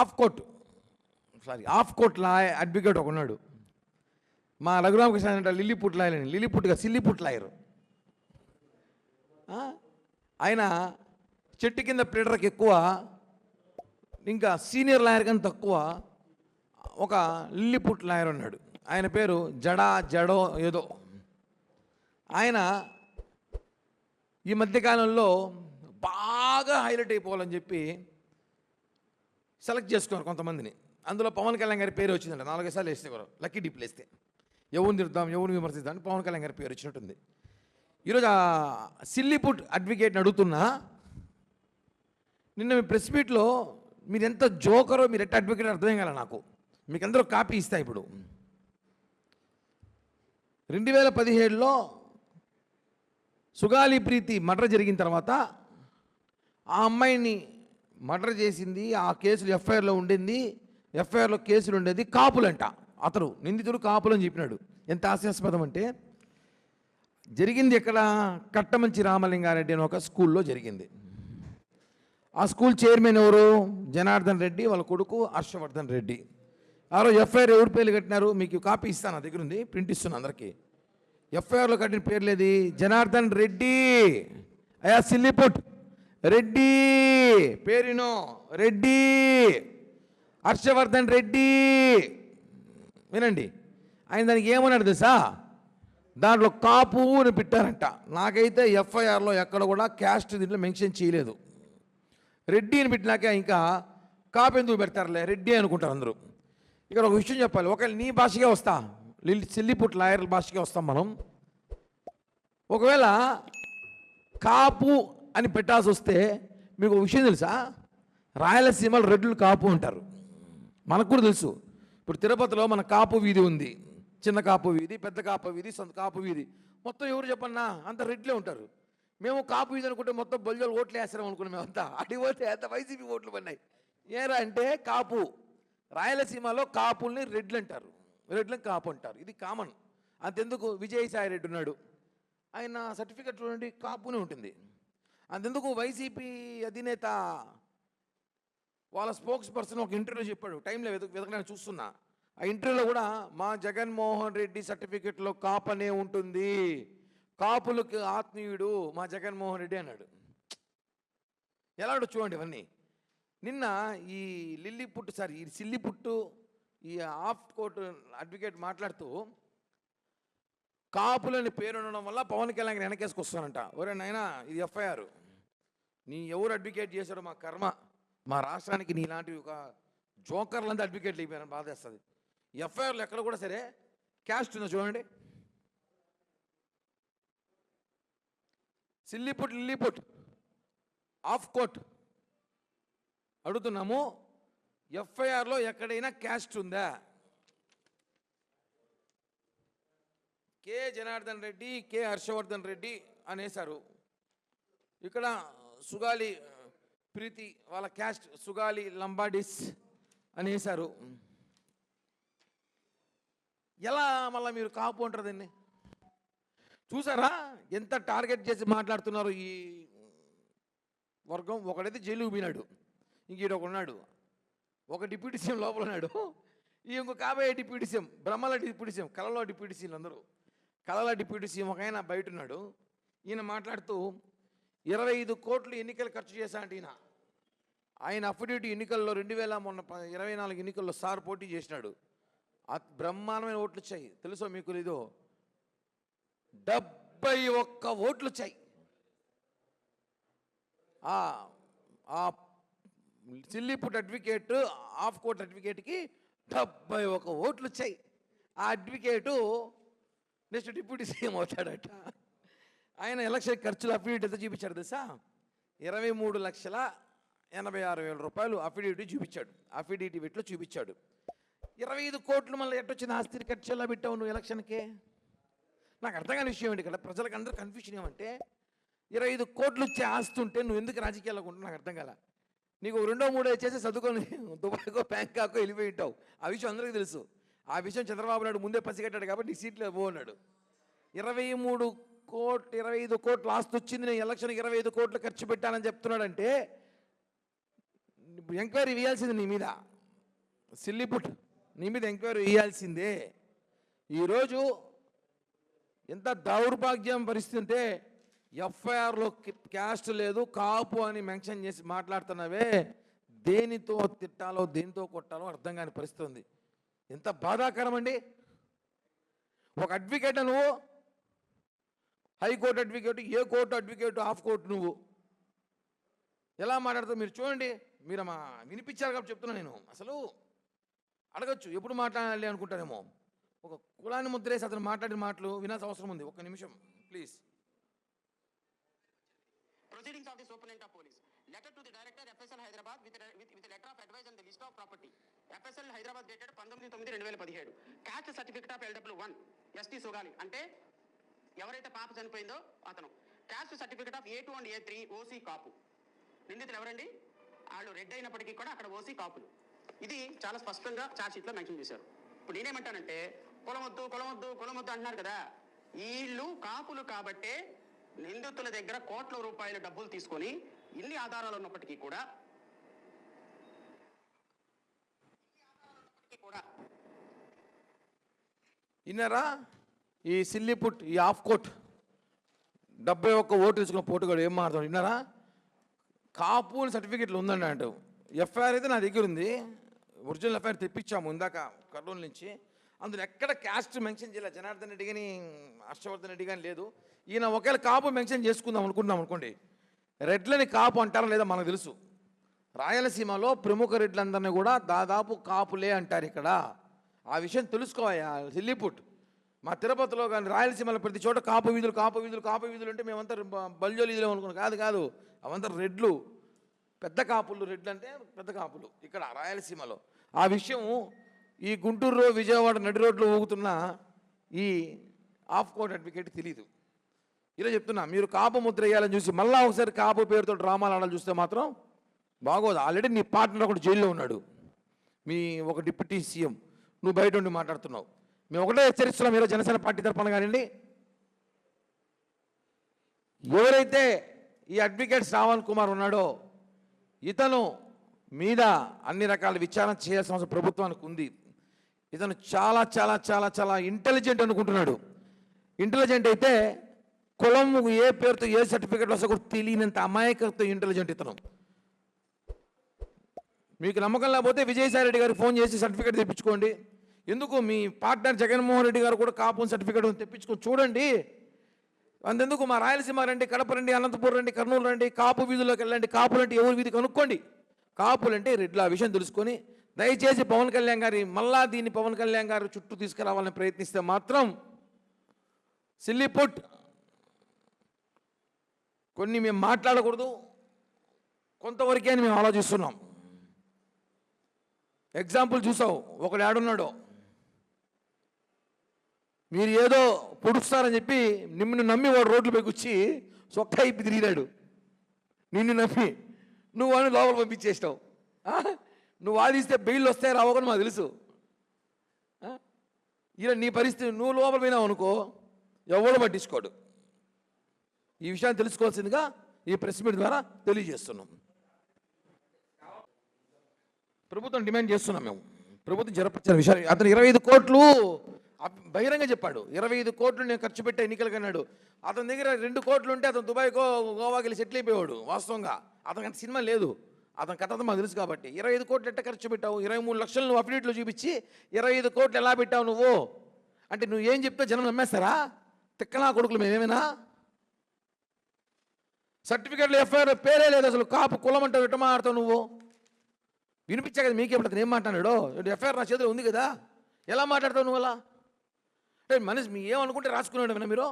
Of court law advocate ఒక ఉన్నాడు. మా రఘురామకృష్ణ అంటే లిల్లీపుట్ లాయర్ అని, లిల్లీపుట్గా సిల్లీపుట్ లాయరు. ఆయన చెట్టు కింద ప్లేడర్కి ఎక్కువ, ఇంకా సీనియర్ లాయర్ కానీ తక్కువ ఒక లిల్లీపుట్ లాయర్ ఉన్నాడు. ఆయన పేరు జడో ఏదో. ఆయన ఈ మధ్యకాలంలో బాగా హైలైట్ అయిపోవాలని చెప్పి సెలెక్ట్ చేసుకున్నారు కొంతమందిని. అందులో పవన్ కళ్యాణ్ గారి పేరు వచ్చిందంట. 4 సార్లు వేస్తే కూడా లక్కీ డిప్లు వేస్తే ఎవరిని తిడతాం ఎవరిని విమర్శిద్దాం అని పవన్ కళ్యాణ్ గారి పేరు వచ్చినట్టుంది. ఈరోజు ఆ సిల్లీపుట్ అడ్వకేట్ని అడుగుతున్నా, నిన్న మీ ప్రెస్ మీట్లో మీరు ఎంత జోకరో, మీరు ఎట్ట అడ్వకేట్ అర్థం కాలే నాకు. మీకు అందరూ కాపీ ఇస్తా. ఇప్పుడు 2017లో సుగాలి ప్రీతి మర్డర్ జరిగిన తర్వాత ఆ అమ్మాయిని మర్డర్ చేసింది, ఆ కేసులు ఎఫ్ఐఆర్లో ఉండింది, ఎఫ్ఐఆర్లో కేసులు ఉండేది కాపులంట. అతను నిందితుడు కాపులు అని చెప్పినాడు. ఎంత హాస్యాస్పదం అంటే, జరిగింది ఎక్కడ? కట్టమంచి రామలింగారెడ్డి అని ఒక స్కూల్లో జరిగింది. ఆ స్కూల్ చైర్మన్ ఎవరు? జనార్దన్ రెడ్డి, వాళ్ళ కొడుకు హర్షవర్ధన్ రెడ్డి. ఆ రోజు ఎఫ్ఐఆర్ ఎవరు పేర్లు కట్టినారు? మీకు కాపీ ఇస్తాను, నా దగ్గర ఉంది, ప్రింట్ ఇస్తున్నాను అందరికీ. ఎఫ్ఐఆర్లో కట్టిన పేర్లేది? జనార్దన్ రెడ్డి. అయా సిల్లీపుట్ రెడ్డి పేరును రెడ్డి, హర్షవర్ధన్ రెడ్డి. వినండి, ఆయన దానికి ఏమన్నాడు తెలుసా? దాంట్లో కాపు అని పెట్టారంట. నాకైతే ఎఫ్ఐఆర్లో ఎక్కడ కూడా క్యాస్ట్ దీంట్లో మెన్షన్ చేయలేదు. రెడ్డి అని పెట్టినాక ఇంకా కాపు ఎందుకు పెడతారులే, రెడ్డి అనుకుంటారు అందరూ. ఇక్కడ ఒక విషయం చెప్పాలి. ఒకవేళ నీ భాషగా వస్తా, సిల్లీపుట్ లాయర్ల భాషగా వస్తాం మనం. ఒకవేళ కాపు అని పెట్టాల్సి వస్తే మీకు ఒక విషయం తెలుసా? రాయలసీమలో రెడ్లు కాపు అంటారు. మనకు కూడా తెలుసు. ఇప్పుడు తిరుపతిలో మన కాపు వీధి ఉంది, చిన్న కాపు వీధి, పెద్ద కాపు వీధి, సొంత కాపు వీధి. మొత్తం ఎవరు చెప్పన్నా అంత రెడ్లే ఉంటారు. మేము కాపు వీధి అనుకుంటే మొత్తం బొల్జలు ఓట్లు వేస్తాం అనుకున్నాం. మేమంతా అటు పోతే అంత వైసీపీ ఓట్లు పడినాయి. ఏరా అంటే కాపు. రాయలసీమలో కాపుల్ని రెడ్లు అంటారు, రెడ్లని కాపు అంటారు. ఇది కామన్. అంతెందుకు విజయసాయి రెడ్డి ఉన్నాడు, ఆయన సర్టిఫికెట్ చూడండి కాపునే ఉంటుంది. అంతెందుకు వైసీపీ అధినేత వాళ్ళ స్పోక్స్ పర్సన్ ఒక ఇంటర్వ్యూలో చెప్పాడు, టైంలో వెతకడానికి చూస్తున్నా. ఆ ఇంటర్వ్యూలో కూడా మా జగన్మోహన్ రెడ్డి సర్టిఫికెట్లో కాపనే ఉంటుంది, కాపులకు ఆత్మీయుడు మా జగన్మోహన్ రెడ్డి అన్నాడు. ఎలా చూడండి ఇవన్నీ. నిన్న ఈ సిల్లీపుట్టు ఈ ఆఫ్ కోర్టు అడ్వకేట్ మాట్లాడుతూ కాపులని పేరు ఉండడం వల్ల పవన్ కళ్యాణ్ వెనకేసుకొస్తానంట. ఒరే నాయనా, ఇది ఎఫ్ఐఆర్, నీ ఎవరు అడ్వకేట్ చేశాడో మా కర్మ. మా రాష్ట్రానికి నీలాంటివి ఒక జోకర్లంతా అడ్వకేట్లు అయిపోయారని బాధేస్తుంది. ఎఫ్ఐఆర్లు ఎక్కడ కూడా సరే క్యాస్ట్ ఉందో చూడండి. లిల్లీపుట్ ఆఫ్ కోర్ట్ అడుగుతున్నాము, ఎఫ్ఐఆర్లో ఎక్కడైనా క్యాస్ట్ ఉందా? కె జనార్దన్ రెడ్డి, కె హర్షవర్ధన్ రెడ్డి అనేసారు. ఇక్కడ సుగాలి ప్రీతి వాళ్ళ క్యాస్ట్ సుగాలి లంబాడిస్ అనేసారు. ఎలా మళ్ళీ మీరు కాపు అంటారు దీన్ని? చూసారా ఎంత టార్గెట్ చేసి మాట్లాడుతున్నారు ఈ వర్గం? ఒకడైతే జైలుకు పోయినాడు, ఇంకొక ఉన్నాడు, ఒక డిప్యూటీ సీఎం లోపల ఉన్నాడు, ఇంకొక కాబోయే డిప్యూటీ సీఎం, బ్రహ్మల డిప్యూటీ సీఎం, కళలో డిప్యూటీ సీఎంలు అందరూ. కళల డిప్యూటీ సీఎం ఒక ఆయన బయట ఉన్నాడు. ఈయన మాట్లాడుతూ 25 కోట్లు ఎన్నికలు ఖర్చు చేశా అంటే ఆయన అఫిడవిట్ ఎన్నికల్లో 2024 ఎన్నికల్లో సార్ పోటీ చేసినాడు. బ్రహ్మాండమైన ఓట్లు వచ్చాయి. తెలుసో మీకు లేదో? 71 ఓట్లు వచ్చాయి. ఆ సిల్లీపుట్ అడ్వకేట్ ఆఫ్ కోర్ట్ అడ్వకేట్కి 71 ఓట్లు వచ్చాయి. ఆ అడ్వకేటు నెక్స్ట్ డిప్యూటీ సీఎం అవుతాడట. ఆయన ఎలక్షన్ ఖర్చులు అఫిడవిట్ ఎంత చూపించాడు తెలుసా? 23,86,000 రూపాయలు అఫిడవిట్ చూపించాడు. అఫిడవిట్లో చూపించాడు. 25 కోట్లు మళ్ళీ ఎట్టొచ్చింది? ఆస్తి ఖర్చులా పెట్టావు నువ్వు ఎలక్షన్కే? నాకు అర్థం కాని విషయం ఏంటి, ఇక్కడ ప్రజలకు అందరూ కన్ఫ్యూషన్ ఏమంటే 25 కోట్లు వచ్చే ఆస్తి ఉంటే నువ్వు ఎందుకు రాజకీయాలకు ఉంటావు? నాకు అర్థం కాల. నీకు 2-3 చేసి చదువుకొని దుబాయ్కో బ్యాంకాకో వెళ్ళిపోయి ఉంటావు. ఆ విషయం అందరికీ తెలుసు. ఆ విషయం చంద్రబాబు నాయుడు ముందే పసిగట్టాడు కాబట్టి నీ సీట్లో పోన్నాడు. 25 కోట్లు ఆస్తి వచ్చింది, నేను ఎలక్షన్కి 25 కోట్లు ఖర్చు పెట్టానని చెప్తున్నాడంటే ఇప్పుడు ఎంక్వైరీ వేయాల్సింది నీ మీద, సిల్లిపుట్ నీ మీద ఎంక్వైరీ వేయాల్సిందే. ఈరోజు ఎంత దౌర్భాగ్యం పరిస్థితి అంటే ఎఫ్ఐఆర్లో క్యాస్ట్ లేదు, కాపు అని మెన్షన్ చేసి మాట్లాడుతున్నావే, దేనితో తిట్టాలో దేనితో కొట్టాలో అర్థం కాని పరిస్థితి ఉంది. ఎంత బాధాకరం అండి. ఒక అడ్వకేట్ నువ్వు, high court advocate, A court advocate, of court, నువ్వు ఎలా మాట్లాడతావు మీరు చూడండి. మీరు మా వినిపించారు కాబట్టి చెప్తున్నా. నేను అసలు అడగచ్చు, ఎప్పుడు మాట్లాడాలి అనుకుంటానేమో. ఒక కులాన్ని ముద్రేసి అతను మాట్లాడిన మాటలు వినాల్సిన అవసరం ఉంది. ఒక్క నిమిషం please. Proceedings of the Superintendent of Police. Letter to the Director, FSL Hyderabad, with letter of advice on the list of property. FSL Hyderabad dated 19/9/2017. Caste certificate of LW1 ST Sugali. అంటే ఎవరైతే పాప చనిపోయిందో అతను. Caste certificate of A2 and A3 OC కాపు. నిందితులు ఎవరండి? వాళ్ళు red అయినప్పటికీ కూడా అక్కడ ఓసీ కాపులు. ఇది చాలా స్పష్టంగా చార్జ్ షీట్లో మెన్షన్ చేశారు. ఇప్పుడు నేనేమంటానంటే కులమొద్దు కులమొద్దు కులమొద్దు అంటున్నారు కదా, వీళ్ళు కాపులు కాబట్టే నిందితుల దగ్గర కోట్ల రూపాయల డబ్బులు తీసుకొని ఇన్ని ఆధారాలు ఉన్నప్పటికీ కూడా ఇన్నారా ఈ సిల్లిపుట్, ఈ ఆఫ్ కోర్ట్ 71 ఓటు తీసుకున్న పోటుగాడు ఏం మాట్లాడు విన్నారా? కాపు సర్టిఫికెట్లు ఉందండి అంటూ. ఎఫ్ఐఆర్ అయితే నా దగ్గర ఉంది, ఒరిజినల్ ఎఫ్ఐఆర్ తెప్పించాము ఇందాక కర్నూలు నుంచి. అందులో ఎక్కడ క్యాస్ట్ మెన్షన్ చేయలేదు. జనార్దన్ రెడ్డి కానీ హర్షవర్ధన్ రెడ్డి కానీ లేదు. ఈయన ఒకవేళ కాపు మెన్షన్ చేసుకుందాం అనుకుంటున్నాం అనుకోండి, రెడ్లని కాపు అంటారా లేదా మనకు తెలుసు. రాయలసీమలో ప్రముఖ రెడ్లందరినీ కూడా దాదాపు కాపులే అంటారు ఇక్కడ. ఆ విషయం తెలుసుకోవా సిల్లిపుట్. మా తిరుపతిలో కానీ రాయలసీమలో ప్రతి చోట కాపు వీధులు కాపు వీధులు కాపు వీధులు అంటే మేమంతా బల్జోలు వీధులు అనుకున్నాం. కాదు కాదు, అవంతా రెడ్లు, పెద్ద కాపులు. రెడ్లు అంటే పెద్ద కాపులు ఇక్కడ రాయలసీమలో. ఆ విషయం ఈ గుంటూరు విజయవాడ నడి రోడ్లో ఊగుతున్న ఈ ఆఫ్ కోర్ట్ అడ్వకేట్ తెలియదు. ఇలా చెప్తున్నా, మీరు కాపు ముద్ర వేయాలని చూసి మళ్ళీ ఒకసారి కాపు పేరుతో డ్రామాలు ఆడాలి చూస్తే మాత్రం బాగోదు. ఆల్రెడీ నీ పార్ట్నర్ ఒకటి జైల్లో ఉన్నాడు, మీ ఒక డిప్యూటీ సీఎం. నువ్వు బయట ఉండి మాట్లాడుతున్నావు. మేము ఒకటే హెచ్చరిస్తున్నాం, మీరు జనసేన పార్టీ తరఫున కానివ్వండి, ఎవరైతే ఈ అడ్వకేట్ శ్రావణ్ కుమార్ ఉన్నాడో ఇతను మీద అన్ని రకాల విచారణ చేయాల్సిన అవసరం ప్రభుత్వానికి ఉంది. ఇతను చాలా చాలా చాలా చాలా ఇంటెలిజెంట్ అనుకుంటున్నాడు. ఇంటెలిజెంట్ అయితే కులం ఏ పేరుతో ఏ సర్టిఫికేట్ వస్తే కూడా తెలియనంత అమాయకత్వం ఇంటెలిజెంట్ ఇతను. మీకు నమ్మకం లేకపోతే విజయసాయి రెడ్డి గారికి ఫోన్ చేసి సర్టిఫికేట్ తెప్పించుకోండి. ఎందుకు మీ పార్ట్నర్ జగన్మోహన్ రెడ్డి గారు కూడా కాపు సర్టిఫికేట్ తెప్పించుకొని చూడండి. అంతెందుకు మా రాయలసీమ రండి, కడప రండి, అనంతపురం రండి, కర్నూలు రండి, కాపు వీధుల్లోకి వెళ్ళండి. కాపులంటే ఎవరి వీధి కనుక్కోండి. కాపులంటే రెడ్లు. ఆ విషయం తెలుసుకొని దయచేసి పవన్ కళ్యాణ్ గారి మళ్ళా దీన్ని పవన్ కళ్యాణ్ గారు చుట్టూ తీసుకురావాలని ప్రయత్నిస్తే మాత్రం సిల్లిపుట్ కొన్ని మేము మాట్లాడకూడదు, కొంతవరకే అని మేము ఆలోచిస్తున్నాం. ఎగ్జాంపుల్ చూసావు, ఒకడు ఏడున్నాడో మీరు ఏదో పొడుస్తారని చెప్పి నిన్ను నమ్మి వాడు రోడ్లపై కూర్చి సొక్క ఇప్పి తిరిగినాడు. నిన్ను నమ్మి నువ్వు అని లోపల పంపించేసినావు. నువ్వు వాదిస్తే బెయిల్ వస్తే రావని మాకు తెలుసు. ఇలా నీ పరిస్థితి, నువ్వు లోపల పోయినావు అనుకో ఎవడు పట్టించుకోడు. ఈ విషయాన్ని తెలుసుకోవాల్సిందిగా ఈ ప్రెస్ మీట్ ద్వారా తెలియజేస్తున్నాం. ప్రభుత్వం డిమాండ్ చేస్తున్నాం మేము. ప్రభుత్వం జరపచ్చిన విషయాలు అతను 25 కోట్లు బహిరంగ చెప్పాడు. 25 కోట్లు నేను ఖర్చు పెట్టే ఎన్నికలకు అన్నాడు. అతని దగ్గర 2 కోట్లు ఉంటే అతను దుబాయ్కో గోవాకి వెళ్ళి సెటిల్ అయిపోయాడు. వాస్తవంగా అతనికి అంత సినిమా లేదు. అతని కథ మాకు తెలుసు కాబట్టి. 25 కోట్లు ఎట్ట ఖర్చు పెట్టావు? 23 లక్షలు నువ్వు అఫిడేట్లో చూపించి 25 కోట్లు ఎలా పెట్టావు నువ్వు అంటే నువ్వు ఏం చెప్తే జనం నమ్మేస్తారా? తిక్కనా కొడుకులు మేమేమైనా? సర్టిఫికేట్లు ఎఫ్ఐఆర్ పేరే లేదు అసలు. కాపు కులం అంటావు, ఎట్ట మాట్లాడతావు నువ్వు? వినిపించా కదా మీకే. అతను ఏం మాట్లాడాడో ఎఫ్ఐఆర్ నా చేతిలో ఉంది కదా, ఎలా మాట్లాడతావు నువ్వు? అలా అంటే మనిషి మీ ఏమనుకుంటే రాసుకున్నాడు మీరు.